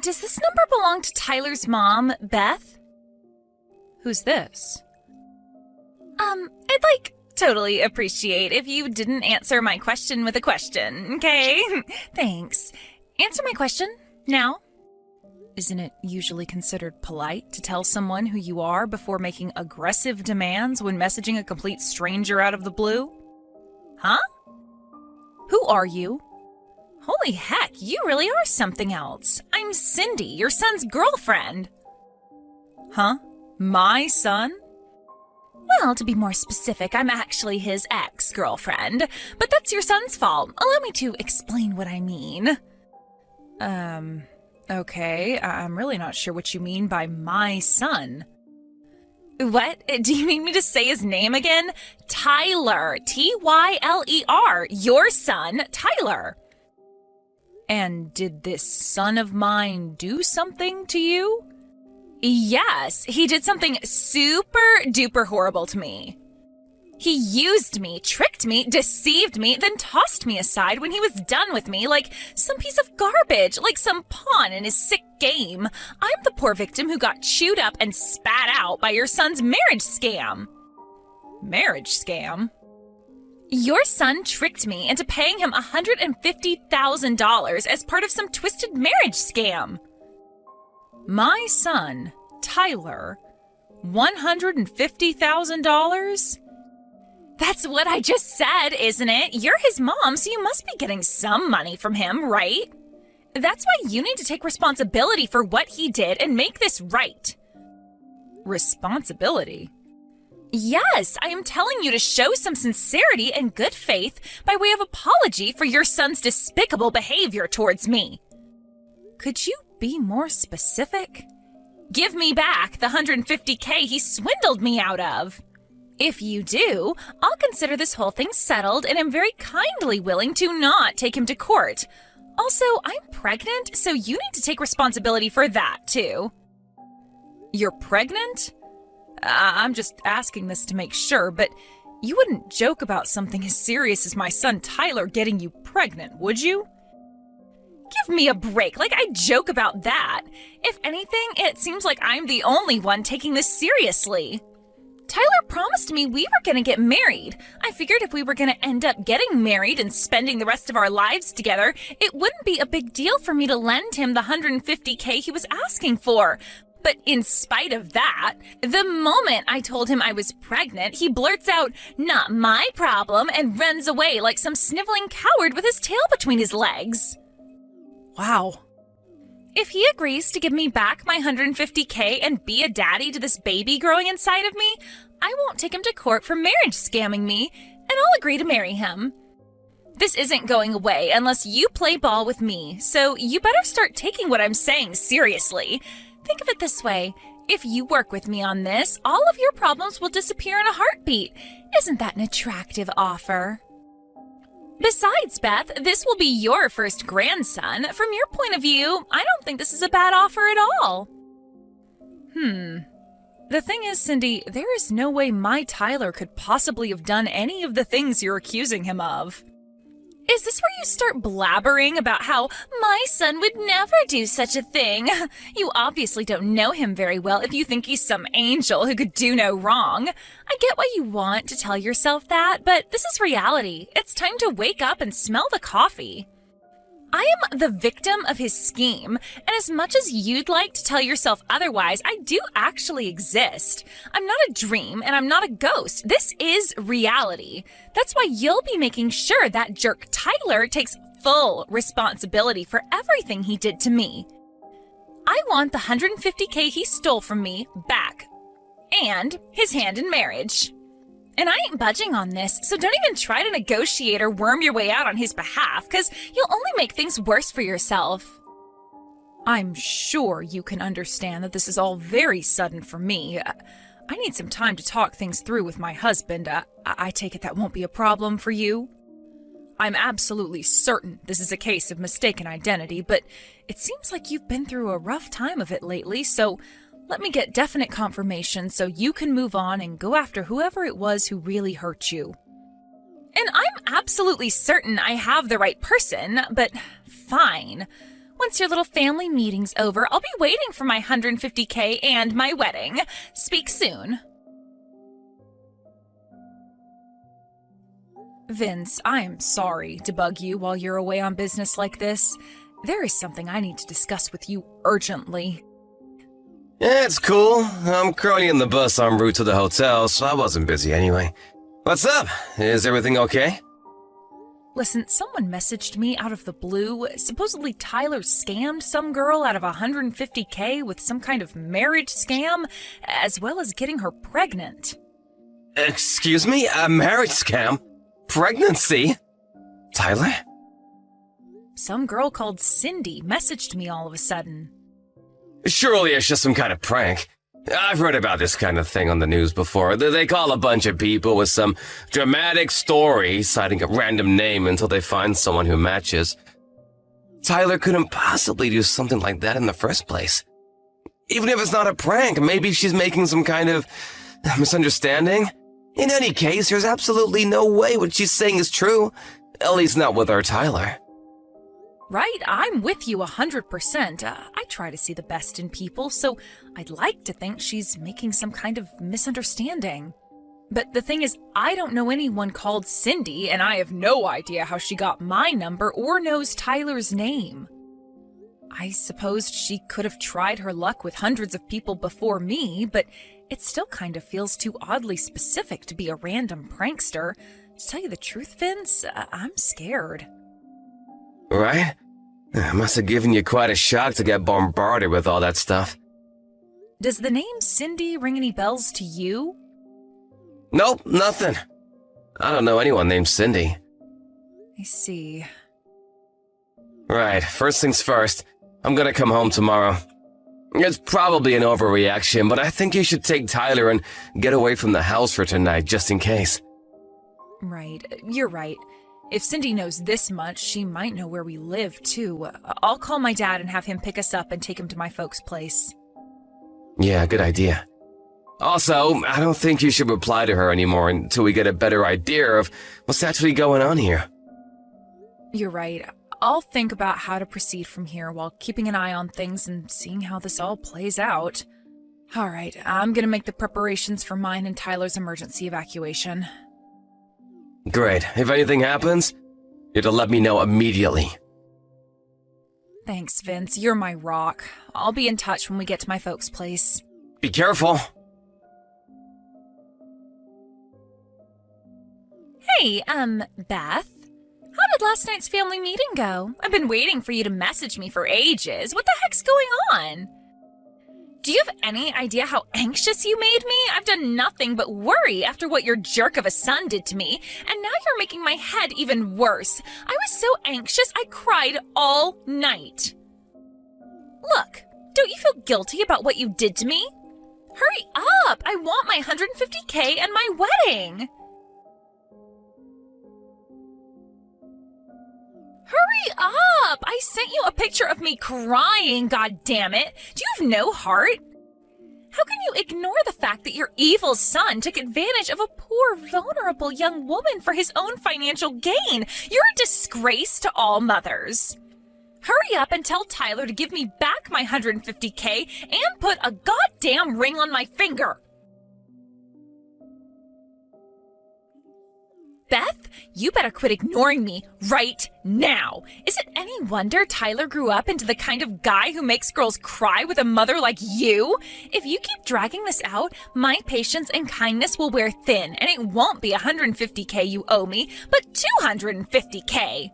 does this number belong to Tyler's mom, Beth? Who's this? I'd totally appreciate if you didn't answer my question with a question, okay? Thanks. Answer my question, now. Isn't it usually considered polite to tell someone who you are before making aggressive demands when messaging a complete stranger out of the blue? Huh? Who are you? Holy heck, you really are something else. I'm Cindy, your son's girlfriend. Huh? My son? Well, to be more specific, I'm actually his ex-girlfriend, but that's your son's fault. Allow me to explain what I mean. Okay, I'm really not sure what you mean by my son. What? Do you need me to say his name again? Tyler. Tyler. Your son, Tyler. And did this son of mine do something to you? Yes, he did something super duper horrible to me. He used me, tricked me, deceived me, then tossed me aside when he was done with me like some piece of garbage, like some pawn in his sick game. I'm the poor victim who got chewed up and spat out by your son's marriage scam. Marriage scam? Your son tricked me into paying him $150,000 as part of some twisted marriage scam. My son, Tyler, $150,000? That's what I just said, isn't it? You're his mom, so you must be getting some money from him, right? That's why you need to take responsibility for what he did and make this right. Responsibility? Yes, I am telling you to show some sincerity and good faith by way of apology for your son's despicable behavior towards me. Could you be more specific? Give me back the $150K he swindled me out of. If you do, I'll consider this whole thing settled and am very kindly willing to not take him to court. Also, I'm pregnant, so you need to take responsibility for that, too. You're pregnant? I'm just asking this to make sure, but you wouldn't joke about something as serious as my son Tyler getting you pregnant, would you? Give me a break, like I joke about that. If anything, it seems like I'm the only one taking this seriously. Tyler promised me we were going to get married. I figured if we were going to end up getting married and spending the rest of our lives together, it wouldn't be a big deal for me to lend him the $150K he was asking for. But in spite of that, the moment I told him I was pregnant, he blurts out, "Not my problem," and runs away like some sniveling coward with his tail between his legs. Wow. If he agrees to give me back my $150K and be a daddy to this baby growing inside of me, I won't take him to court for marriage scamming me, and I'll agree to marry him. This isn't going away unless you play ball with me, so you better start taking what I'm saying seriously. Think of it this way. If you work with me on this, all of your problems will disappear in a heartbeat. Isn't that an attractive offer? Besides, Beth, this will be your first grandson. From your point of view, I don't think this is a bad offer at all. The thing is, Cindy, there is no way my Tyler could possibly have done any of the things you're accusing him of. Is this where you start blabbering about how my son would never do such a thing? You obviously don't know him very well if you think he's some angel who could do no wrong. I get why you want to tell yourself that, but this is reality. It's time to wake up and smell the coffee. I am the victim of his scheme, and as much as you'd like to tell yourself otherwise, I do actually exist. I'm not a dream, and I'm not a ghost. This is reality. That's why you'll be making sure that jerk Tyler takes full responsibility for everything he did to me. I want the $150K he stole from me back, and his hand in marriage. And I ain't budging on this, so don't even try to negotiate or worm your way out on his behalf, because you'll only make things worse for yourself. I'm sure you can understand that this is all very sudden for me. I need some time to talk things through with my husband. I take it that won't be a problem for you? I'm absolutely certain this is a case of mistaken identity, but it seems like you've been through a rough time of it lately, so let me get definite confirmation so you can move on and go after whoever it was who really hurt you. And I'm absolutely certain I have the right person, but fine. Once your little family meeting's over, I'll be waiting for my 150K and my wedding. Speak soon. Vince, I'm sorry to bug you while you're away on business like this. There is something I need to discuss with you urgently. Yeah, it's cool. I'm currently in the bus en route to the hotel, so I wasn't busy anyway. What's up? Is everything okay? Listen, someone messaged me out of the blue. Supposedly Tyler scammed some girl out of 150K with some kind of marriage scam, as well as getting her pregnant. Excuse me? A marriage scam? Pregnancy? Tyler? Some girl called Cindy messaged me all of a sudden. Surely it's just some kind of prank. I've heard about this kind of thing on the news before. They call a bunch of people with some dramatic story, citing a random name until they find someone who matches. Tyler couldn't possibly do something like that in the first place. Even if it's not a prank, maybe she's making some kind of misunderstanding. In any case, there's absolutely no way what she's saying is true. At least not with our Tyler. Right, I'm with you 100%. I try to see the best in people, so I'd like to think she's making some kind of misunderstanding. But the thing is, I don't know anyone called Cindy, and I have no idea how she got my number or knows Tyler's name. I suppose she could have tried her luck with hundreds of people before me, but it still kind of feels too oddly specific to be a random prankster. To tell you the truth, Vince, I'm scared. Right? Must have given you quite a shock to get bombarded with all that stuff. Does the name Cindy ring any bells to you? Nope, nothing. I don't know anyone named Cindy. I see. Right, first things first. I'm gonna come home tomorrow. It's probably an overreaction, but I think you should take Tyler and get away from the house for tonight, just in case. Right, you're right. If Cindy knows this much, she might know where we live, too. I'll call my dad and have him pick us up and take him to my folks' place. Yeah, good idea. Also, I don't think you should reply to her anymore until we get a better idea of what's actually going on here. You're right. I'll think about how to proceed from here while keeping an eye on things and seeing how this all plays out. All right, I'm gonna make the preparations for mine and Tyler's emergency evacuation. Great. If anything happens, you'll let me know immediately. Thanks, Vince. You're my rock. I'll be in touch when we get to my folks' place. Be careful. Hey, Beth? How did last night's family meeting go? I've been waiting for you to message me for ages. What the heck's going on? Do you have any idea how anxious you made me? I've done nothing but worry after what your jerk of a son did to me, and now you're making my head even worse. I was so anxious I cried all night. Look, don't you feel guilty about what you did to me? Hurry up! I want my 150K and my wedding! Hurry up! I sent you a picture of me crying, goddammit! Do you have no heart? How can you ignore the fact that your evil son took advantage of a poor, vulnerable young woman for his own financial gain? You're a disgrace to all mothers. Hurry up and tell Tyler to give me back my 150K and put a goddamn ring on my finger! Beth, you better quit ignoring me right now. Is it any wonder Tyler grew up into the kind of guy who makes girls cry with a mother like you? If you keep dragging this out, my patience and kindness will wear thin, and it won't be 150K you owe me, but 250K.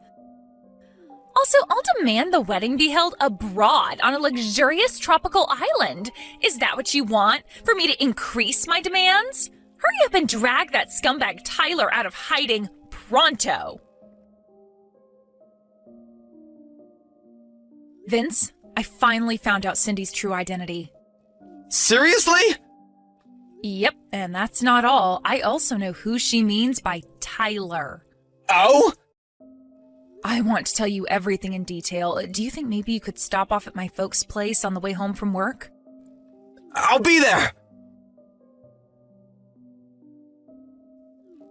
Also, I'll demand the wedding be held abroad on a luxurious tropical island. Is that what you want? For me to increase my demands? Hurry up and drag that scumbag Tyler out of hiding pronto. Vince, I finally found out Cindy's true identity. Seriously? Yep, and that's not all. I also know who she means by Tyler. Oh? I want to tell you everything in detail. Do you think maybe you could stop off at my folks' place on the way home from work? I'll be there!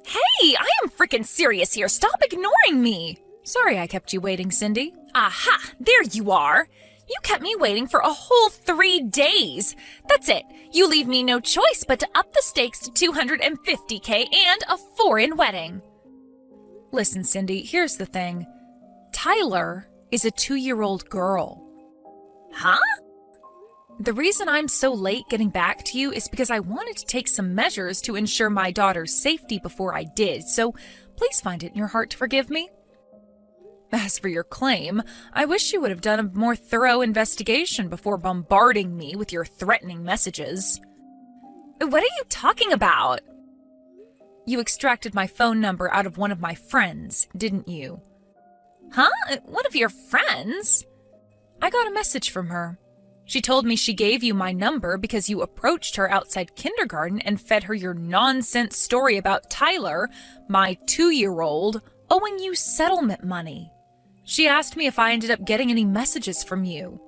Hey, I am freaking serious here. Stop ignoring me. Sorry I kept you waiting, Cindy. Aha! There you are! You kept me waiting for a whole 3 days. That's it. You leave me no choice but to up the stakes to $250K and a foreign wedding. Listen, Cindy, here's the thing. Tyler is a 2-year-old girl. Huh? The reason I'm so late getting back to you is because I wanted to take some measures to ensure my daughter's safety before I did, so please find it in your heart to forgive me. As for your claim, I wish you would have done a more thorough investigation before bombarding me with your threatening messages. What are you talking about? You extracted my phone number out of one of my friends, didn't you? Huh? One of your friends? I got a message from her. She told me she gave you my number because you approached her outside kindergarten and fed her your nonsense story about Tyler, my 2-year-old, owing you settlement money. She asked me if I ended up getting any messages from you.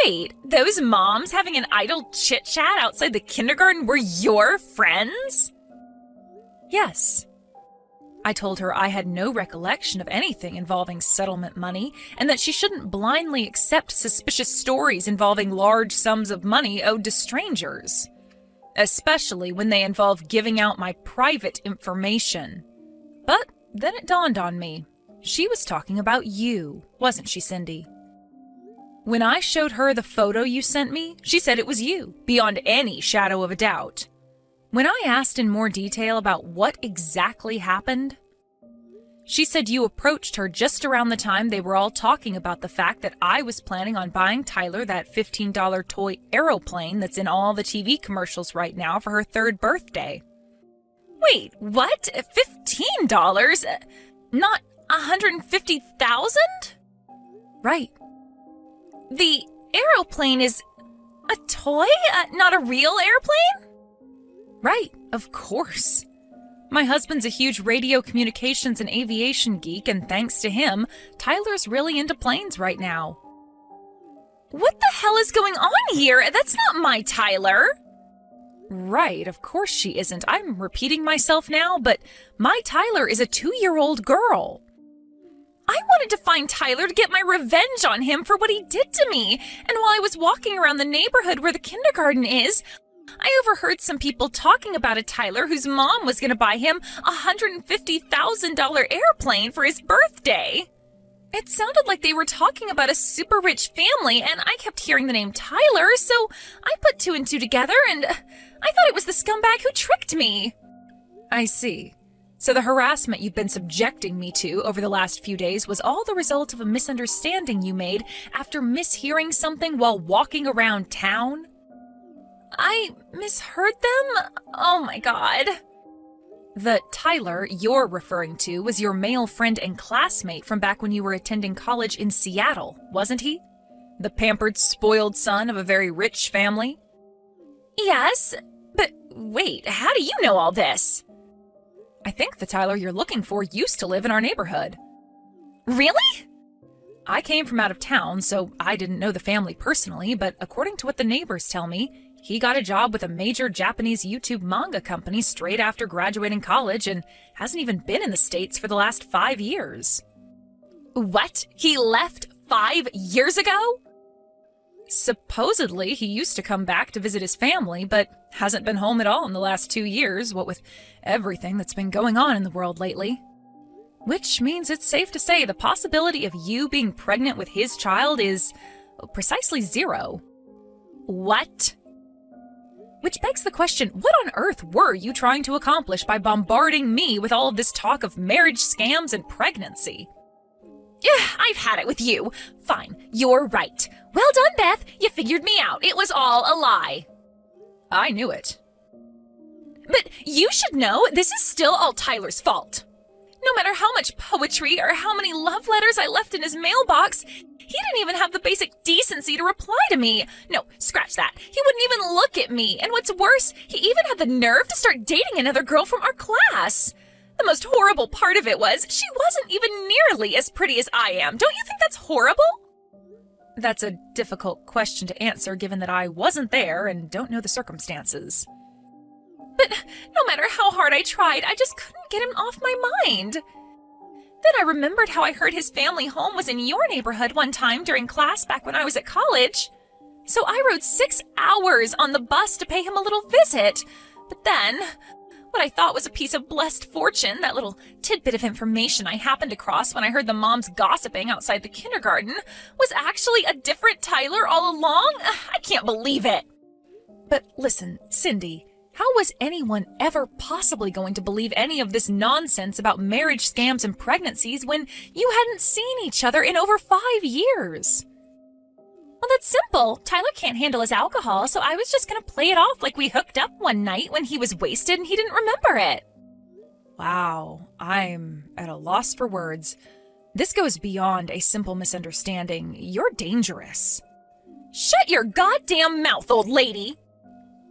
Wait, those moms having an idle chit-chat outside the kindergarten were your friends? Yes. I told her I had no recollection of anything involving settlement money and that she shouldn't blindly accept suspicious stories involving large sums of money owed to strangers, especially when they involve giving out my private information. But then it dawned on me. She was talking about you, wasn't she, Cindy? When I showed her the photo you sent me, she said it was you, beyond any shadow of a doubt. When I asked in more detail about what exactly happened, she said you approached her just around the time they were all talking about the fact that I was planning on buying Tyler that $15 toy aeroplane that's in all the TV commercials right now for her 3rd birthday. Wait, what? $15? Not $150,000? Right. The aeroplane is a toy, not a real airplane? Right, of course. My husband's a huge radio communications and aviation geek, and thanks to him, Tyler's really into planes right now. What the hell is going on here? That's not my Tyler. Right, of course she isn't. I'm repeating myself now, but my Tyler is a 2-year-old girl. I wanted to find Tyler to get my revenge on him for what he did to me, and while I was walking around the neighborhood where the kindergarten is, I overheard some people talking about a Tyler whose mom was going to buy him a $150,000 airplane for his birthday. It sounded like they were talking about a super rich family, and I kept hearing the name Tyler, so I put 2 and 2 together, and I thought it was the scumbag who tricked me. I see. So the harassment you've been subjecting me to over the last few days was all the result of a misunderstanding you made after mishearing something while walking around town? I misheard them? Oh my god. The Tyler you're referring to was your male friend and classmate from back when you were attending college in Seattle, wasn't he? The pampered, spoiled son of a very rich family? Yes, but wait, how do you know all this? I think the Tyler you're looking for used to live in our neighborhood. Really? I came from out of town, so I didn't know the family personally, but according to what the neighbors tell me, he got a job with a major Japanese YouTube manga company straight after graduating college and hasn't even been in the States for the last 5 years. What? He left 5 years ago? Supposedly, he used to come back to visit his family, but hasn't been home at all in the last 2 years, what with everything that's been going on in the world lately. Which means it's safe to say the possibility of you being pregnant with his child is precisely 0. What? Which begs the question, what on earth were you trying to accomplish by bombarding me with all of this talk of marriage scams and pregnancy? I've had it with you. Fine, you're right. Well done, Beth. You figured me out. It was all a lie. I knew it. But you should know this is still all Tyler's fault. No matter how much poetry or how many love letters I left in his mailbox, he didn't even have the basic decency to reply to me. No, scratch that. He wouldn't even look at me. And what's worse, he even had the nerve to start dating another girl from our class. The most horrible part of it was she wasn't even nearly as pretty as I am. Don't you think that's horrible? That's a difficult question to answer given that I wasn't there and don't know the circumstances. But no matter how hard I tried, I just couldn't get him off my mind. Then I remembered how I heard his family home was in your neighborhood one time during class back when I was at college. So I rode 6 hours on the bus to pay him a little visit. But then, what I thought was a piece of blessed fortune, that little tidbit of information I happened across when I heard the moms gossiping outside the kindergarten, was actually a different Tyler all along? I can't believe it. But listen, Cindy, how was anyone ever possibly going to believe any of this nonsense about marriage scams and pregnancies when you hadn't seen each other in over 5 years? Well, that's simple. Tyler can't handle his alcohol, so I was just going to play it off like we hooked up one night when he was wasted and he didn't remember it. Wow, I'm at a loss for words. This goes beyond a simple misunderstanding. You're dangerous. Shut your goddamn mouth, old lady!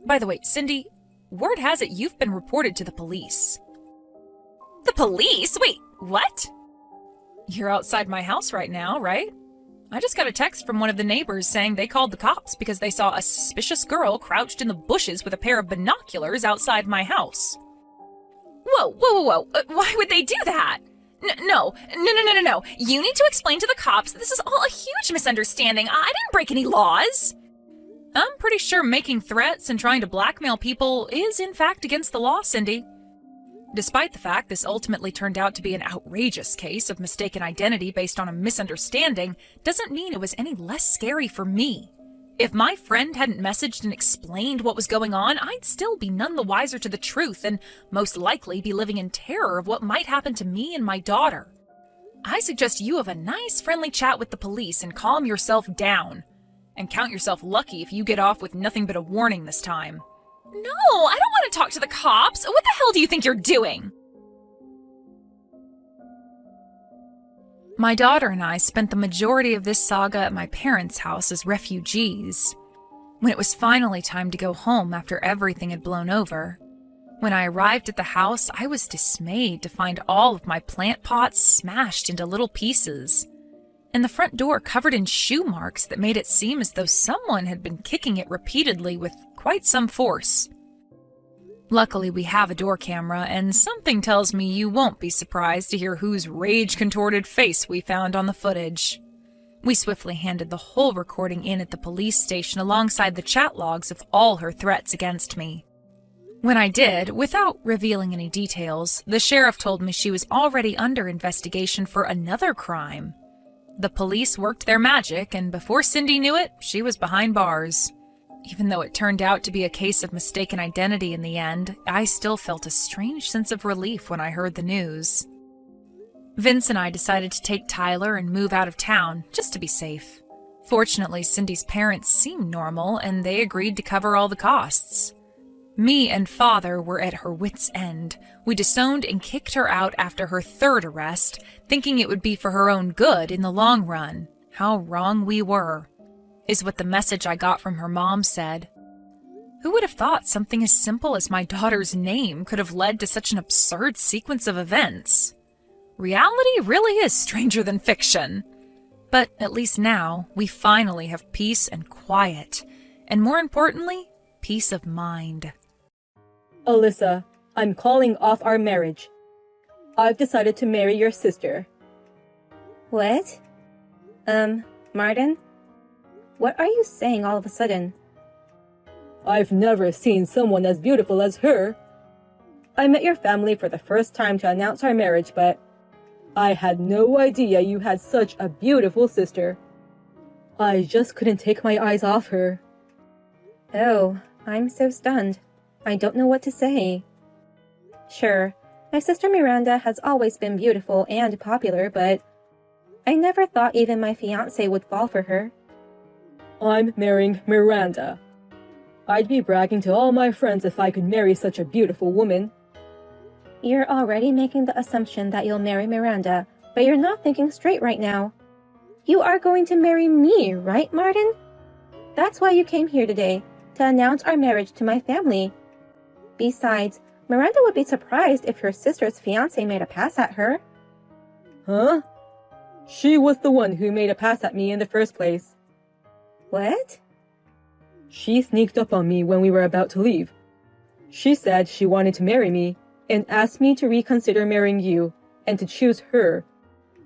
By the way, Cindy, word has it you've been reported to the police. The police? Wait, what? You're outside my house right now, right? I just got a text from one of the neighbors saying they called the cops because they saw a suspicious girl crouched in the bushes with a pair of binoculars outside my house. Whoa. Why would they do that? No. You need to explain to the cops that this is all a huge misunderstanding. I didn't break any laws. I'm pretty sure making threats and trying to blackmail people is in fact against the law, Cindy. Despite the fact this ultimately turned out to be an outrageous case of mistaken identity based on a misunderstanding, doesn't mean it was any less scary for me. If my friend hadn't messaged and explained what was going on, I'd still be none the wiser to the truth and most likely be living in terror of what might happen to me and my daughter. I suggest you have a nice friendly chat with the police and calm yourself down. And count yourself lucky if you get off with nothing but a warning this time. No, I don't want to talk to the cops. What the hell do you think you're doing? My daughter and I spent the majority of this saga at my parents' house as refugees. When it was finally time to go home after everything had blown over, when I arrived at the house, I was dismayed to find all of my plant pots smashed into little pieces, and the front door covered in shoe marks that made it seem as though someone had been kicking it repeatedly with quite some force. Luckily, we have a door camera, and something tells me you won't be surprised to hear whose rage-contorted face we found on the footage. We swiftly handed the whole recording in at the police station alongside the chat logs of all her threats against me. When I did, without revealing any details, the sheriff told me she was already under investigation for another crime. The police worked their magic, and before Cindy knew it, she was behind bars. Even though it turned out to be a case of mistaken identity in the end, I still felt a strange sense of relief when I heard the news. Vince and I decided to take Tyler and move out of town, just to be safe. Fortunately, Cindy's parents seemed normal, and they agreed to cover all the costs. Me and Father were at her wits' end. We disowned and kicked her out after her third arrest, thinking it would be for her own good in the long run. How wrong we were, is what the message I got from her mom said. Who would have thought something as simple as my daughter's name could have led to such an absurd sequence of events? Reality really is stranger than fiction. But at least now, we finally have peace and quiet, and more importantly, peace of mind. Alyssa, I'm calling off our marriage. I've decided to marry your sister. What? Martin? What are you saying all of a sudden? I've never seen someone as beautiful as her. I met your family for the first time to announce our marriage, but I had no idea you had such a beautiful sister. I just couldn't take my eyes off her. Oh, I'm so stunned. I don't know what to say. Sure, my sister Miranda has always been beautiful and popular, but I never thought even my fiancé would fall for her. I'm marrying Miranda. I'd be bragging to all my friends if I could marry such a beautiful woman. You're already making the assumption that you'll marry Miranda, but you're not thinking straight right now. You are going to marry me, right, Martin? That's why you came here today, to announce our marriage to my family. Besides, Miranda would be surprised if her sister's fiancé made a pass at her. Huh? She was the one who made a pass at me in the first place. What? She sneaked up on me when we were about to leave. She said she wanted to marry me and asked me to reconsider marrying you and to choose her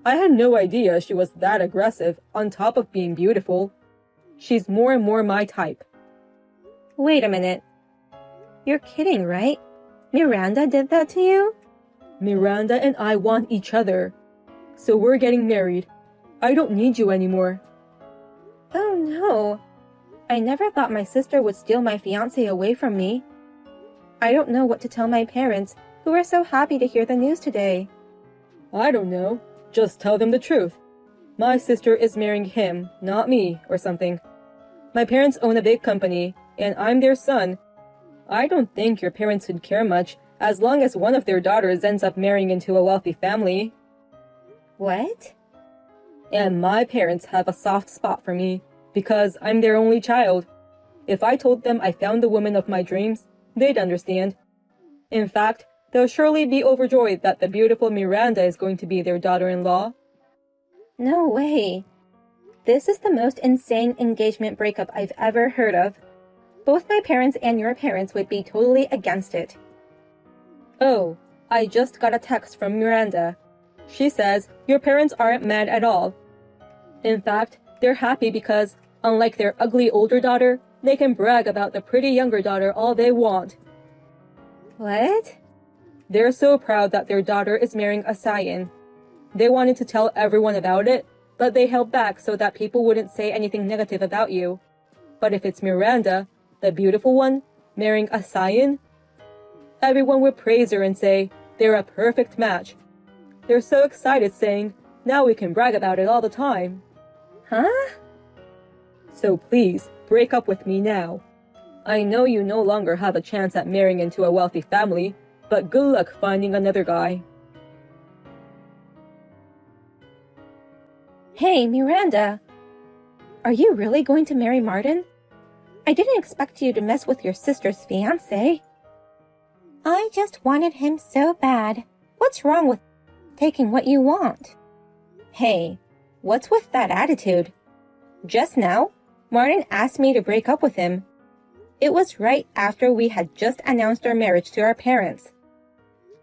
I had no idea she was that aggressive on top of being beautiful. She's more and more my type. Wait a minute. You're kidding, right? Miranda did that to you? Miranda and I want each other. So we're getting married. I don't need you anymore. Oh no. I never thought my sister would steal my fiancé away from me. I don't know what to tell my parents, who are so happy to hear the news today. I don't know. Just tell them the truth. My sister is marrying him, not me, or something. My parents own a big company, and I'm their son. I don't think your parents would care much as long as one of their daughters ends up marrying into a wealthy family. What? And my parents have a soft spot for me because I'm their only child. If I told them I found the woman of my dreams, they'd understand. In fact, they'll surely be overjoyed that the beautiful Miranda is going to be their daughter-in-law. No way. This is the most insane engagement breakup I've ever heard of. Both my parents and your parents would be totally against it. Oh, I just got a text from Miranda. She says your parents aren't mad at all. In fact, they're happy because, unlike their ugly older daughter, they can brag about the pretty younger daughter all they want. What? They're so proud that their daughter is marrying a scion. They wanted to tell everyone about it, but they held back so that people wouldn't say anything negative about you. But if it's Miranda, the beautiful one, marrying a scion, everyone would praise her and say they're a perfect match. They're so excited, saying, now we can brag about it all the time. Huh? So please, break up with me now. I know you no longer have a chance at marrying into a wealthy family, but good luck finding another guy. Hey, Miranda. Are you really going to marry Martin? I didn't expect you to mess with your sister's fiancé. I just wanted him so bad. What's wrong with taking what you want? Hey, what's with that attitude? Just now, Martin asked me to break up with him. It was right after we had just announced our marriage to our parents.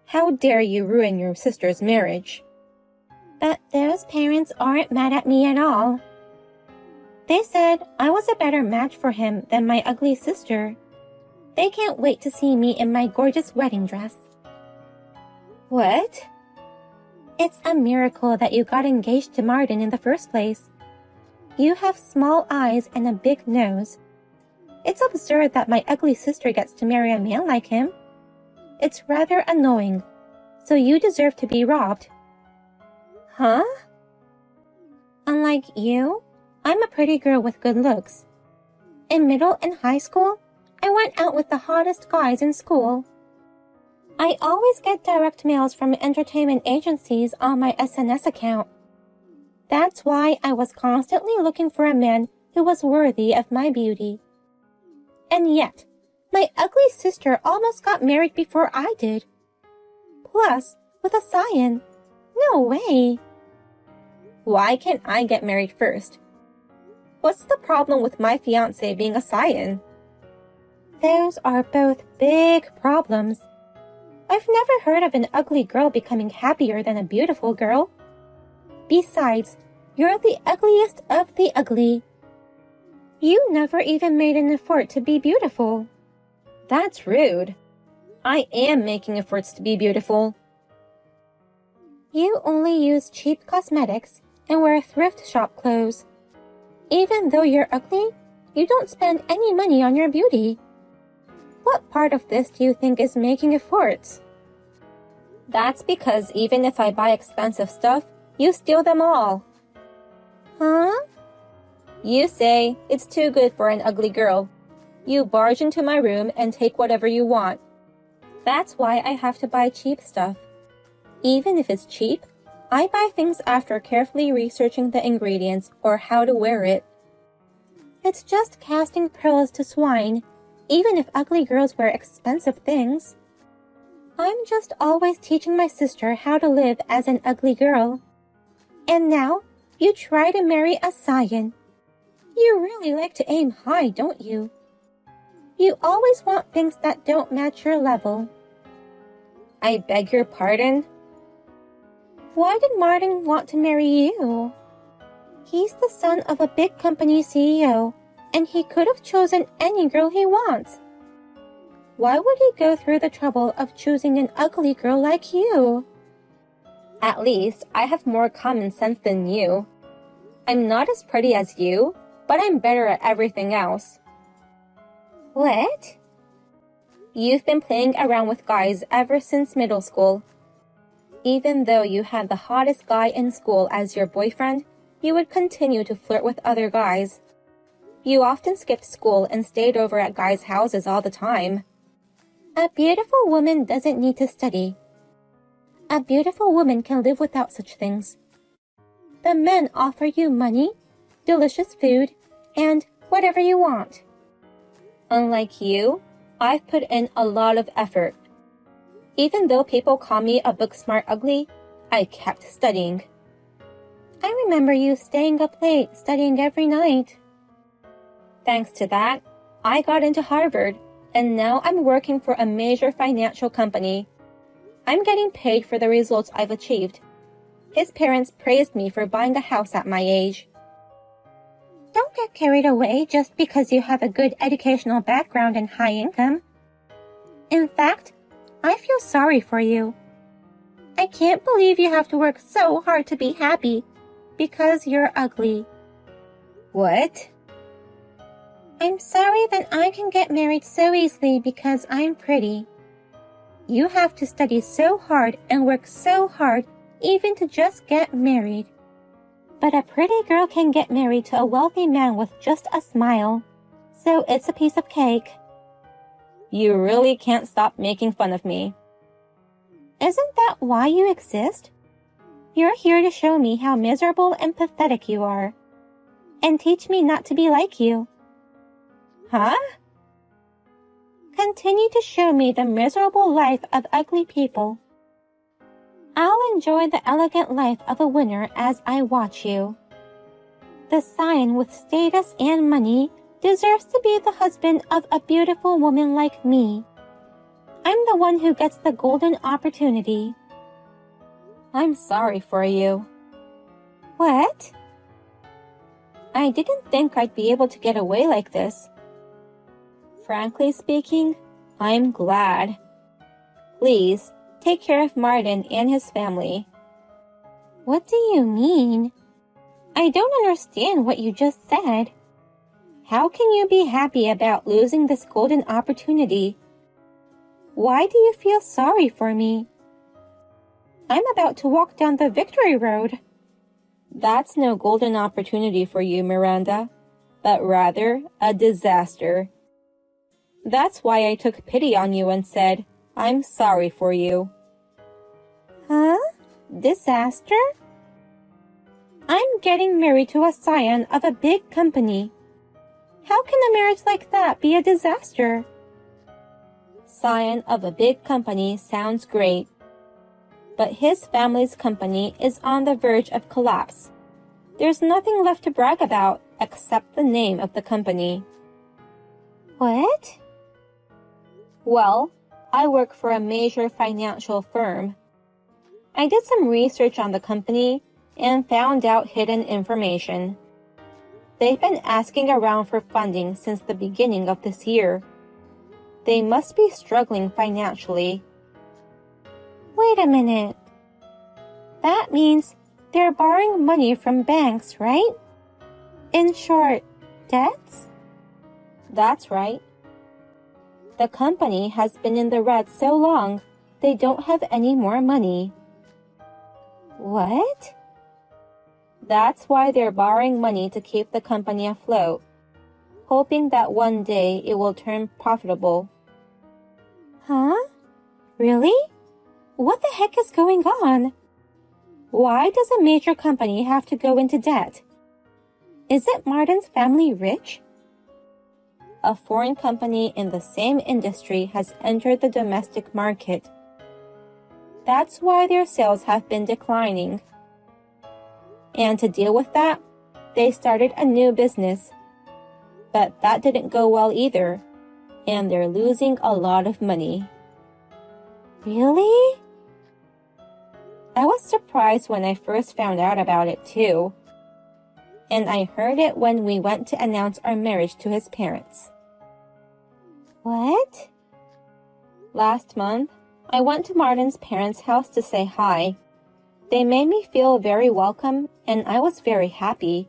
How dare you ruin your sister's marriage? But those parents aren't mad at me at all. They said I was a better match for him than my ugly sister. They can't wait to see me in my gorgeous wedding dress. What? It's a miracle that you got engaged to Martin in the first place. You have small eyes and a big nose. It's absurd that my ugly sister gets to marry a man like him. It's rather annoying, so you deserve to be robbed. Huh? Unlike you, I'm a pretty girl with good looks. In middle and high school, I went out with the hottest guys in school. I always get direct mails from entertainment agencies on my SNS account. That's why I was constantly looking for a man who was worthy of my beauty. And yet, my ugly sister almost got married before I did. Plus, with a scion. No way. Why can't I get married first? What's the problem with my fiancé being a scion? Those are both big problems. I've never heard of an ugly girl becoming happier than a beautiful girl. Besides, you're the ugliest of the ugly. You never even made an effort to be beautiful. That's rude. I am making efforts to be beautiful. You only use cheap cosmetics and wear thrift shop clothes. Even though you're ugly, you don't spend any money on your beauty. What part of this do you think is making efforts? That's because even if I buy expensive stuff, you steal them all. Huh? You say it's too good for an ugly girl. You barge into my room and take whatever you want. That's why I have to buy cheap stuff. Even if it's cheap, I buy things after carefully researching the ingredients or how to wear it. It's just casting pearls to swine, even if ugly girls wear expensive things. I'm just always teaching my sister how to live as an ugly girl. And now, you try to marry a scion. You really like to aim high, don't you? You always want things that don't match your level. I beg your pardon? Why did Martin want to marry you? He's the son of a big company CEO, and he could have chosen any girl he wants. Why would he go through the trouble of choosing an ugly girl like you? At least I have more common sense than you. I'm not as pretty as you, but I'm better at everything else. What? You've been playing around with guys ever since middle school. Even though you had the hottest guy in school as your boyfriend, you would continue to flirt with other guys. You often skipped school and stayed over at guys' houses all the time. A beautiful woman doesn't need to study. A beautiful woman can live without such things. The men offer you money, delicious food, and whatever you want. Unlike you, I've put in a lot of effort. Even though people call me a book-smart ugly, I kept studying. I remember you staying up late studying every night. Thanks to that, I got into Harvard, and now I'm working for a major financial company. I'm getting paid for the results I've achieved. His parents praised me for buying a house at my age. Don't get carried away just because you have a good educational background and high income. In fact, I feel sorry for you. I can't believe you have to work so hard to be happy because you're ugly. What? I'm sorry that I can get married so easily because I'm pretty. You have to study so hard and work so hard even to just get married. But a pretty girl can get married to a wealthy man with just a smile. So it's a piece of cake. You really can't stop making fun of me. Isn't that why you exist? You're here to show me how miserable and pathetic you are. And teach me not to be like you. Huh? Continue to show me the miserable life of ugly people. I'll enjoy the elegant life of a winner as I watch you. The scion with status and money deserves to be the husband of a beautiful woman like me. I'm the one who gets the golden opportunity. I'm sorry for you. What? I didn't think I'd be able to get away like this. Frankly speaking, I'm glad. Please, take care of Martin and his family. What do you mean? I don't understand what you just said. How can you be happy about losing this golden opportunity? Why do you feel sorry for me? I'm about to walk down the victory road. That's no golden opportunity for you, Miranda, but rather a disaster. That's why I took pity on you and said, I'm sorry for you. Huh? Disaster? I'm getting married to a scion of a big company. How can a marriage like that be a disaster? Scion of a big company sounds great, but his family's company is on the verge of collapse. There's nothing left to brag about except the name of the company. What? Well, I work for a major financial firm. I did some research on the company and found out hidden information. They've been asking around for funding since the beginning of this year. They must be struggling financially. Wait a minute. That means they're borrowing money from banks, right? In short, debts? That's right. The company has been in the red so long, they don't have any more money. What? That's why they're borrowing money to keep the company afloat, hoping that one day it will turn profitable. Huh? Really? What the heck is going on? Why does a major company have to go into debt? Isn't Martin's family rich? A foreign company in the same industry has entered the domestic market. That's why their sales have been declining. And to deal with that, they started a new business. But that didn't go well either, and they're losing a lot of money. Really? I was surprised when I first found out about it, too. And I heard it when we went to announce our marriage to his parents. What? Last month, I went to Martin's parents' house to say hi. They made me feel very welcome, and I was very happy.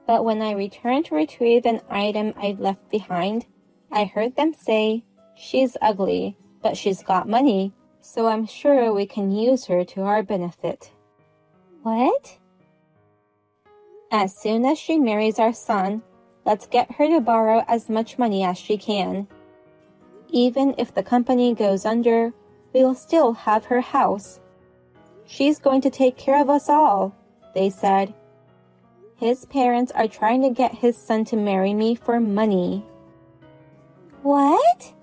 But when I returned to retrieve an item I'd left behind, I heard them say, "She's ugly, but she's got money, so I'm sure we can use her to our benefit." What? As soon as she marries our son, let's get her to borrow as much money as she can. Even if the company goes under, we'll still have her house. She's going to take care of us all, they said. His parents are trying to get his son to marry me for money. What?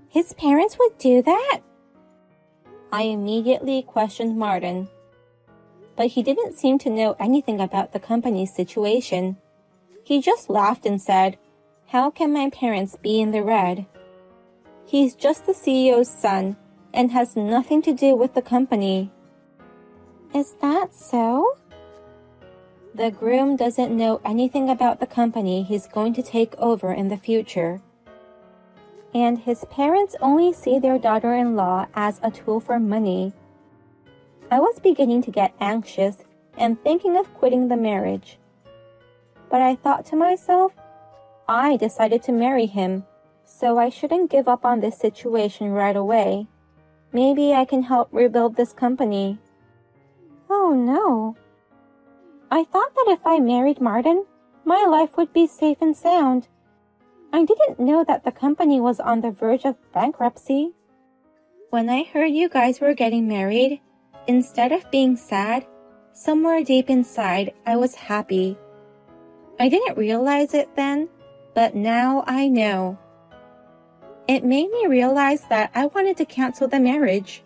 His parents would do that? I immediately questioned Martin, but he didn't seem to know anything about the company's situation. He just laughed and said, "How can my parents be in the red? He's just the CEO's son and has nothing to do with the company." Is that so? The groom doesn't know anything about the company he's going to take over in the future. And his parents only see their daughter-in-law as a tool for money. I was beginning to get anxious and thinking of quitting the marriage. But I thought to myself, I decided to marry him, so I shouldn't give up on this situation right away. Maybe I can help rebuild this company. Oh no. I thought that if I married Martin, my life would be safe and sound. I didn't know that the company was on the verge of bankruptcy. When I heard you guys were getting married, instead of being sad, somewhere deep inside, I was happy. I didn't realize it then, but now I know. It made me realize that I wanted to cancel the marriage.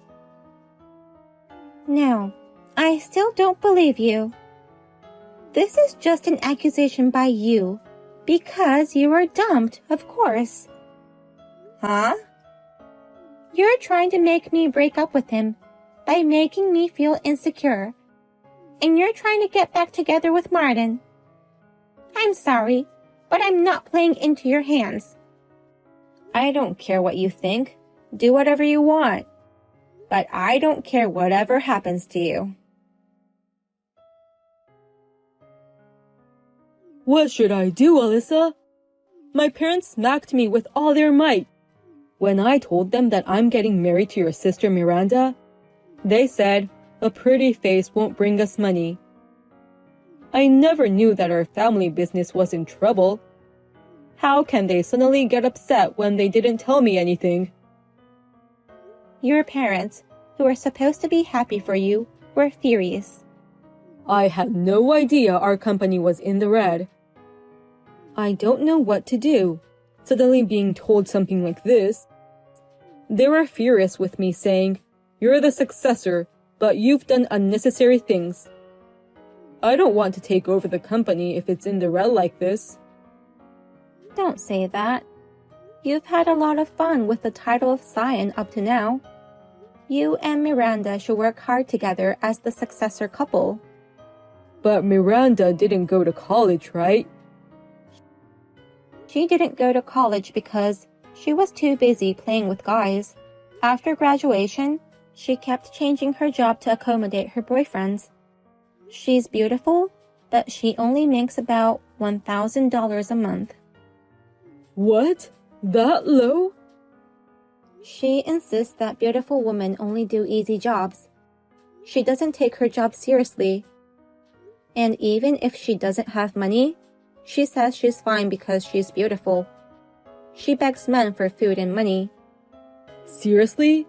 No, I still don't believe you. This is just an accusation by you, because you were dumped, of course. Huh? You're trying to make me break up with him by making me feel insecure, and you're trying to get back together with Martin. I'm sorry, but I'm not playing into your hands. I don't care what you think. Do whatever you want. But I don't care whatever happens to you. What should I do, Alyssa? My parents smacked me with all their might. When I told them that I'm getting married to your sister Miranda, they said, "A pretty face won't bring us money." I never knew that our family business was in trouble. How can they suddenly get upset when they didn't tell me anything? Your parents, who were supposed to be happy for you, were furious. I had no idea our company was in the red. I don't know what to do, suddenly being told something like this. They were furious with me, saying, "You're the successor, but you've done unnecessary things." I don't want to take over the company if it's in the red like this. Don't say that. You've had a lot of fun with the title of Scion up to now. You and Miranda should work hard together as the successor couple. But Miranda didn't go to college, right? She didn't go to college because she was too busy playing with guys. After graduation, she kept changing her job to accommodate her boyfriends. She's beautiful, but she only makes about $1,000 a month. What? That low? She insists that beautiful women only do easy jobs. She doesn't take her job seriously. And even if she doesn't have money, she says she's fine because she's beautiful. She begs men for food and money. Seriously?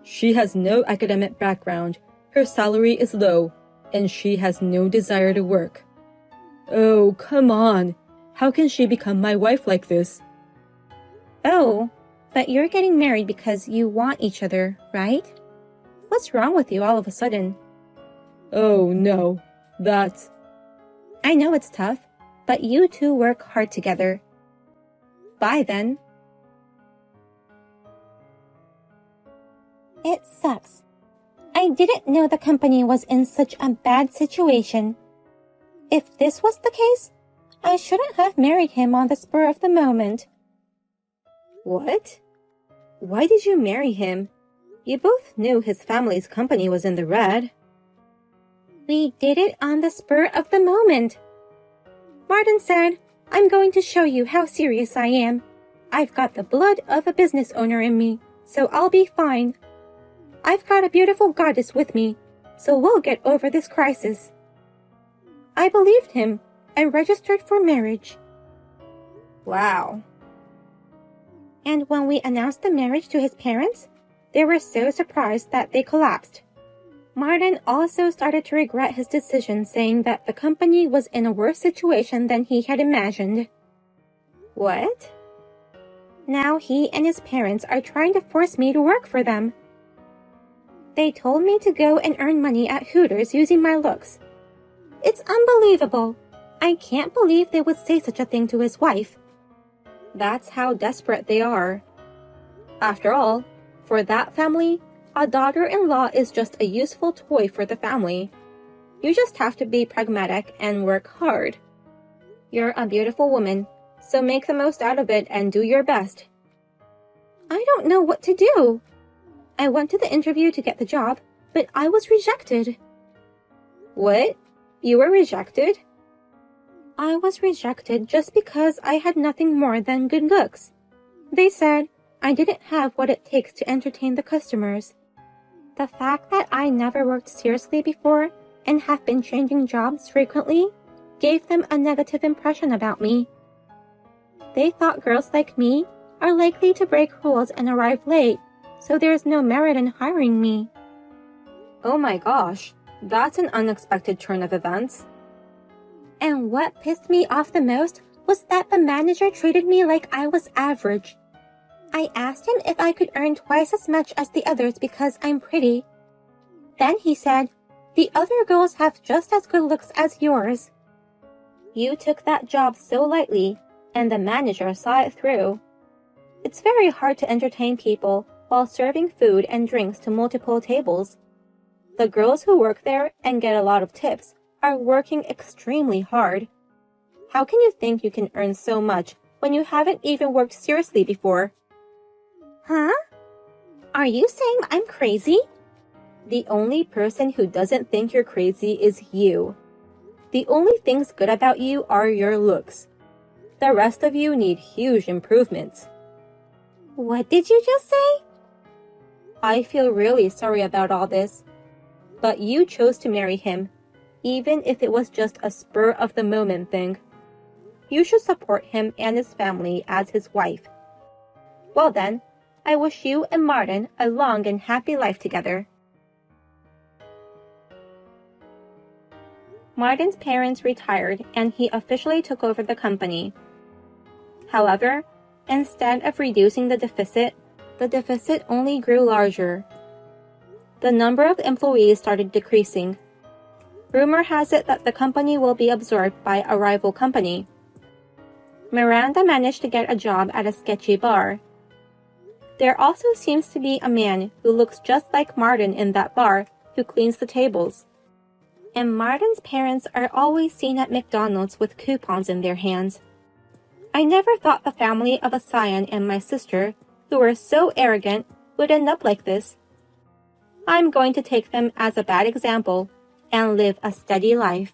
She has no academic background, her salary is low, and she has no desire to work. Oh, come on. How can she become my wife like this? Oh, but you're getting married because you want each other, right? What's wrong with you all of a sudden? Oh, no. That's... I know it's tough, but you two work hard together. Bye then. It sucks. I didn't know the company was in such a bad situation. If this was the case, I shouldn't have married him on the spur of the moment. What? Why did you marry him? You both knew his family's company was in the red. We did it on the spur of the moment. Martin said, I'm going to show you how serious I am. I've got the blood of a business owner in me, so I'll be fine. I've got a beautiful goddess with me, so we'll get over this crisis. I believed him and registered for marriage. Wow. And when we announced the marriage to his parents, they were so surprised that they collapsed. Martin also started to regret his decision, saying that the company was in a worse situation than he had imagined. What? Now he and his parents are trying to force me to work for them. They told me to go and earn money at Hooters using my looks. It's unbelievable. I can't believe they would say such a thing to his wife. That's how desperate they are. After all, for that family, a daughter-in-law is just a useful toy for the family. You just have to be pragmatic and work hard. You're a beautiful woman, so make the most out of it and do your best. I don't know what to do. I went to the interview to get the job, but I was rejected. What? You were rejected? I was rejected just because I had nothing more than good looks. They said I didn't have what it takes to entertain the customers. The fact that I never worked seriously before and have been changing jobs frequently gave them a negative impression about me. They thought girls like me are likely to break rules and arrive late, so there's no merit in hiring me. Oh my gosh, that's an unexpected turn of events. And what pissed me off the most was that the manager treated me like I was average. I asked him if I could earn twice as much as the others because I'm pretty. Then he said, the other girls have just as good looks as yours. You took that job so lightly, and the manager saw it through. It's very hard to entertain people while serving food and drinks to multiple tables. The girls who work there and get a lot of tips are working extremely hard. How can you think you can earn so much when you haven't even worked seriously before? Huh? Are you saying I'm crazy? The only person who doesn't think you're crazy is you. The only things good about you are your looks. The rest of you need huge improvements. What did you just say? I feel really sorry about all this. But you chose to marry him, even if it was just a spur-of-the-moment thing. You should support him and his family as his wife. Well then, I wish you and Martin a long and happy life together. Martin's parents retired and he officially took over the company. However, instead of reducing the deficit only grew larger. The number of employees started decreasing. Rumor has it that the company will be absorbed by a rival company. Miranda managed to get a job at a sketchy bar. There also seems to be a man who looks just like Martin in that bar who cleans the tables. And Martin's parents are always seen at McDonald's with coupons in their hands. I never thought the family of a scion and my sister, who were so arrogant, would end up like this. I'm going to take them as a bad example and live a steady life.